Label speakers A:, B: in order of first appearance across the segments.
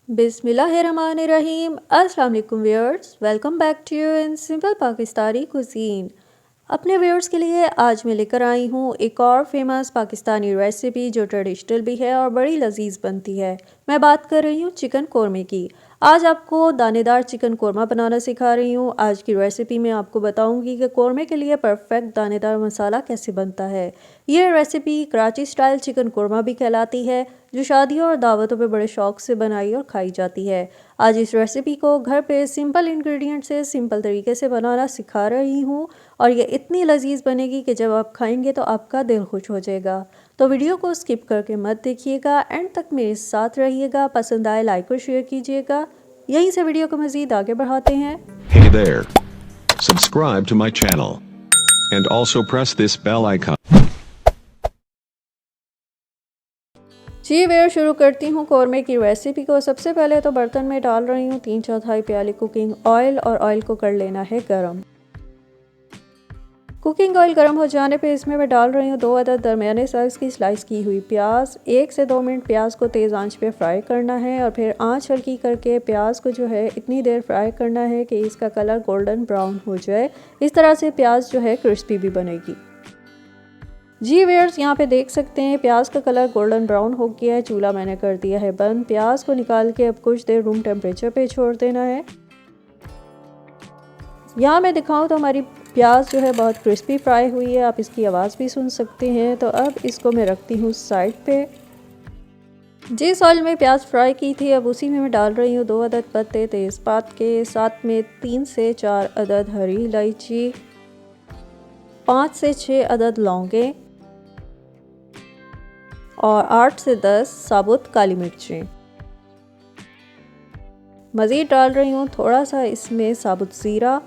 A: बिस्मिल्लाहिर्रहमानिर्रहीम। अस्सलाम वालेकुम viewers, welcome back to you in simple Pakistani cuisine. अपने व्यूअर्स के लिए आज मैं लेकर आई हूँ एक और फेमस पाकिस्तानी रेसिपी जो ट्रेडिशनल भी है और बड़ी लजीज बनती है। मैं बात कर रही हूँ चिकन कोरमे की। आज आपको दानेदार चिकन कोरमा बनाना सिखा रही हूँ। आज की रेसिपी में आपको बताऊंगी कि कोरमे के लिए परफेक्ट दानेदार मसाला कैसे बनता है। ये recipe Karachi style chicken korma भी कहलाती है, जो शादियों और दावतों पे बड़े शौक से बनाई और खाई जाती है। आज इस रेसिपी को घर पे सिंपल इंग्रेडिएंट से सिंपल तरीके से बनाना सिखा रही हूँ और ये इतनी लजीज बनेगी कि जब आप खाएंगे तो आपका दिल खुश हो जाएगा। तो वीडियो को स्किप करके मत देखिएगा, एंड तक मेरे साथ रहिएगा। पसंद आए लाइक और शेयर कीजिएगा। यहीं से वीडियो को मज़ीद आगे बढ़ाते हैं।
B: Hey there. Subscribe to my channel. And also press this bell icon.
A: जी वेयर शुरू करती हूँ कोरमे की रेसिपी को। सबसे पहले तो बर्तन में डाल रही हूँ 3/4 प्याली कुकिंग ऑयल, और ऑयल को कर लेना है गरम। कुकिंग ऑयल गर्म हो जाने पे इसमें मैं डाल रही हूँ 2 अदद दरमियाने साइज़ की स्लाइस की हुई प्याज। 1 से 2 मिनट प्याज को तेज़ आंच पे फ्राई करना है, और फिर आंच हल्की करके प्याज को जो है इतनी देर फ्राई करना है कि इसका कलर गोल्डन ब्राउन हो जाए। इस तरह से प्याज जो है क्रिस्पी भी बनेगी। जी व्यूअर्स, यहाँ पे देख सकते हैं प्याज का कलर गोल्डन ब्राउन हो गया है। चूल्हा मैंने कर दिया है बंद। प्याज को निकाल के अब कुछ देर रूम टेम्परेचर पे छोड़ देना है। यहाँ मैं दिखाऊं तो हमारी प्याज जो है बहुत क्रिस्पी फ्राई हुई है, आप इसकी आवाज़ भी सुन सकते हैं। तो अब इसको मैं रखती हूँ साइड पे। जिस ऑयल में प्याज फ्राई की थी अब उसी में मैं डाल रही हूँ 2 अदद पत्ते तेज़पात के, साथ में 3 से 4 अदद हरी इलायची, 5 से 6 अदद लौंगे और 8 से 10 साबुत काली मिर्चें। मज़ीद डाल रही हूँ थोड़ा सा इसमें साबुत ज़ीरा।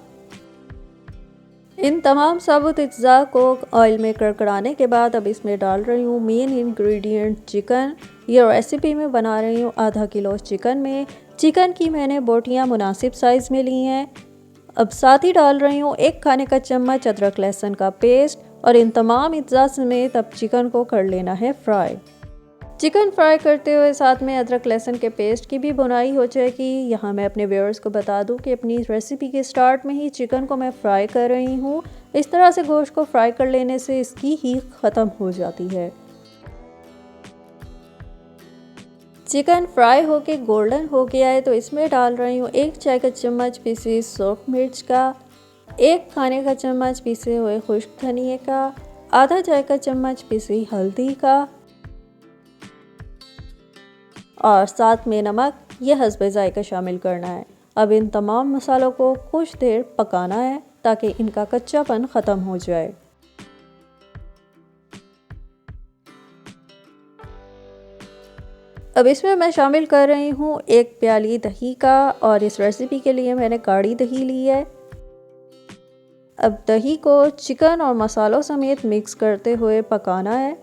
A: इन तमाम साबुत अज्जा को ऑयल में कड़कड़ाने के बाद अब इसमें डाल रही हूँ मेन इंग्रेडिएंट चिकन। ये रेसिपी में बना रही हूँ आधा किलो चिकन में। चिकन की मैंने बोटियाँ मुनासिब साइज़ में ली हैं। अब साथ ही डाल रही हूँ 1 खाने का चम्मच अदरक लहसुन का पेस्ट, और इन तमाम अज्जा समेत अब चिकन को कर लेना है फ्राई। चिकन फ्राई करते हुए साथ में अदरक लहसुन के पेस्ट की भी बुनाई हो जाएगी। यहाँ मैं अपने व्यूअर्स को बता दूँ कि अपनी रेसिपी के स्टार्ट में ही चिकन को मैं फ्राई कर रही हूँ। इस तरह से गोश्त को फ्राई कर लेने से इसकी हीट ख़त्म हो जाती है। चिकन फ्राई होके गोल्डन हो गया है तो इसमें डाल रही हूँ 1 चाय का चम्मच पीसी सूख मिर्च का, 1 खाने का चम्मच पीसे हुए खुश्क धनिए का, आधा चाय का चम्मच पीसी हल्दी का, और साथ में नमक, ये हस्बे ज़ायका शामिल करना है। अब इन तमाम मसालों को कुछ देर पकाना है ताकि इनका कच्चापन ख़त्म हो जाए। अब इसमें मैं शामिल कर रही हूँ 1 प्याली दही का, और इस रेसिपी के लिए मैंने गाढ़ी दही ली है। अब दही को चिकन और मसालों समेत मिक्स करते हुए पकाना है।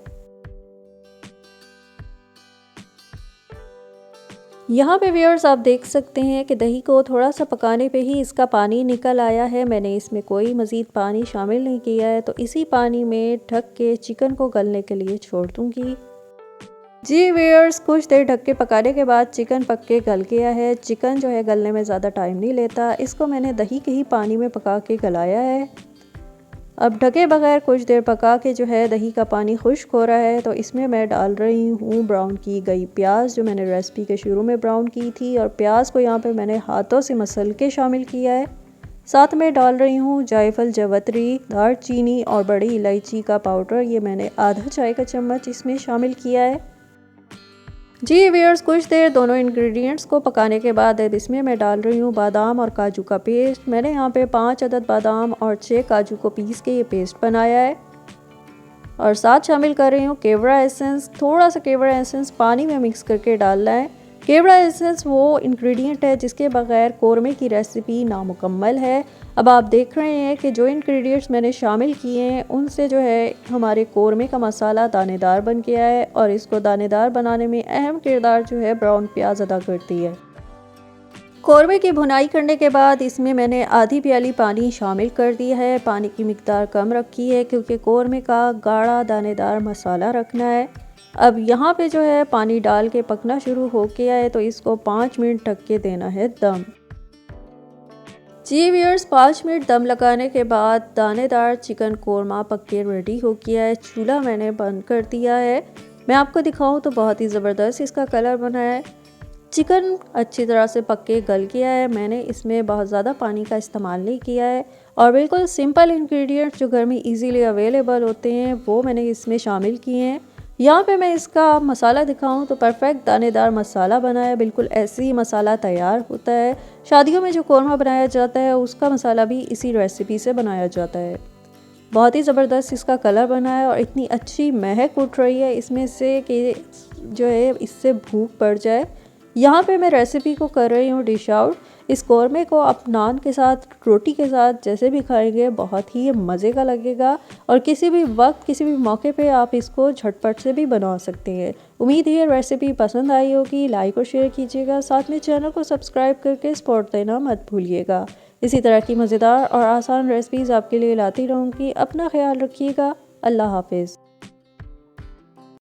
A: यहाँ पे व्यूअर्स आप देख सकते हैं कि दही को थोड़ा सा पकाने पे ही इसका पानी निकल आया है। मैंने इसमें कोई मज़ीद पानी शामिल नहीं किया है, तो इसी पानी में ढक के चिकन को गलने के लिए छोड़ दूँगी। जी व्यूअर्स, कुछ देर ढक के पकाने के बाद चिकन पक के गल गया है। चिकन जो है गलने में ज़्यादा टाइम नहीं लेता। इसको मैंने दही के ही पानी में पका के गलाया है। अब ढके बगैर कुछ देर पका के जो है दही का पानी खुश्क हो रहा है, तो इसमें मैं डाल रही हूँ ब्राउन की गई प्याज, जो मैंने रेसिपी के शुरू में ब्राउन की थी, और प्याज को यहाँ पे मैंने हाथों से मसल के शामिल किया है। साथ में डाल रही हूँ जायफल, जवतरी, दालचीनी और बड़ी इलायची का पाउडर। ये मैंने आधा चाय का चम्मच इसमें शामिल किया है। जी व्यूअर्स, कुछ देर दोनों इंग्रेडिएंट्स को पकाने के बाद अब इसमें मैं डाल रही हूँ बादाम और काजू का पेस्ट। मैंने यहाँ पे 5 अदद बादाम और 6 काजू को पीस के ये पेस्ट बनाया है, और साथ शामिल कर रही हूँ केवड़ा एसेंस। थोड़ा सा केवड़ा एसेंस पानी में मिक्स करके डालना है। केवड़ा एसेंस वो इंग्रेडिएंट है जिसके बगैर कोरमे की रेसिपी नामुकम्मल है। अब आप देख रहे हैं कि जो इंग्रेडिएंट्स मैंने शामिल किए हैं उनसे जो है हमारे कोरमे का मसाला दानेदार बन गया है, और इसको दानेदार बनाने में अहम किरदार जो है ब्राउन प्याज अदा करती है। कोरमे की भुनाई करने के बाद इसमें मैंने आधी प्याली पानी शामिल कर दिया है। पानी की मिकदार कम रखी है क्योंकि कोरमे का गाढ़ा दानेदार मसाला रखना है। अब यहाँ पे जो है पानी डाल के पकना शुरू हो गया है, तो इसको 5 मिनट ढक के देना है दम। जी व्यूअर्स, 5 मिनट दम लगाने के बाद दानेदार चिकन कोरमा पक के रेडी हो गया है। चूल्हा मैंने बंद कर दिया है। मैं आपको दिखाऊं तो बहुत ही ज़बरदस्त इसका कलर बना है। चिकन अच्छी तरह से पक के गल गया है। मैंने इसमें बहुत ज़्यादा पानी का इस्तेमाल नहीं किया है और बिल्कुल सिंपल इंग्रेडिएंट्स जो घर में इजीली अवेलेबल होते हैं वो मैंने इसमें शामिल किए हैं। यहाँ पे मैं इसका मसाला दिखाऊं तो परफेक्ट दानेदार मसाला बना है। बिल्कुल ऐसे ही मसाला तैयार होता है। शादियों में जो कोरमा बनाया जाता है उसका मसाला भी इसी रेसिपी से बनाया जाता है। बहुत ही ज़बरदस्त इसका कलर बना है और इतनी अच्छी महक उठ रही है इसमें से कि जो है इससे भूख बढ़ जाए। यहाँ पे मैं रेसिपी को कर रही हूँ डिश आउट। इस कोरमे को आप नान के साथ, रोटी के साथ जैसे भी खाएंगे बहुत ही मज़े का लगेगा और किसी भी वक्त, किसी भी मौके पे आप इसको झटपट से भी बना सकते हैं। उम्मीद है रेसिपी पसंद आई होगी। लाइक और शेयर कीजिएगा, साथ में चैनल को सब्सक्राइब करके सपोर्ट देना मत भूलिएगा। इसी तरह की मज़ेदार और आसान रेसिपीज़ आपके लिए लाती रहूँगी। अपना ख्याल रखिएगा। अल्लाह हाफिज़।